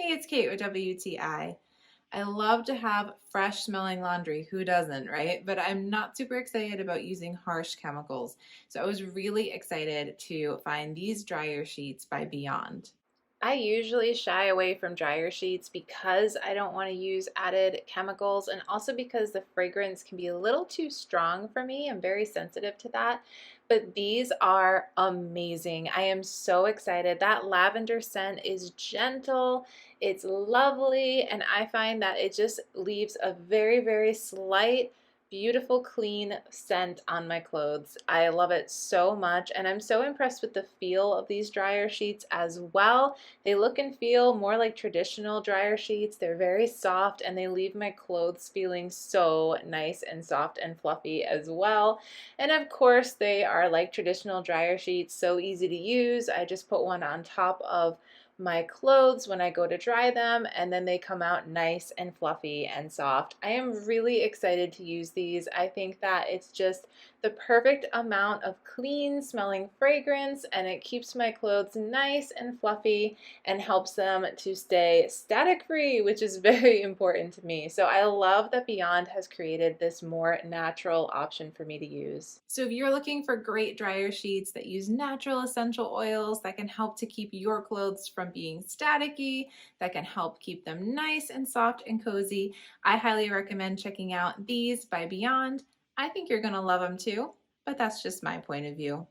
Hey, it's Kate with WTI. I love to have fresh smelling laundry. Who doesn't, right? But I'm not super excited about using harsh chemicals. So I was really excited to find these dryer sheets by Beyond. I usually shy away from dryer sheets because I don't want to use added chemicals and also because the fragrance can be a little too strong for me. I'm very sensitive to that. But these are amazing. I am so excited. That lavender scent is gentle, it's lovely, and I find that it just leaves a very, very slight beautiful clean scent on my clothes. I love it so much, and I'm so impressed with the feel of these dryer sheets as well. They look and feel more like traditional dryer sheets. They're very soft and they leave my clothes feeling so nice and soft and fluffy as well. And of course, they are like traditional dryer sheets, so easy to use. I just put one on top of my clothes when I go to dry them, and then they come out nice and fluffy and soft. I am really excited to use these. I think that it's just the perfect amount of clean smelling fragrance, and it keeps my clothes nice and fluffy and helps them to stay static free, which is very important to me. So I love that Beyond has created this more natural option for me to use. So if you're looking for great dryer sheets that use natural essential oils that can help to keep your clothes from being staticky, that can help keep them nice and soft and cozy, I highly recommend checking out these by Beyond. I think you're going to love them too, but that's just my point of view.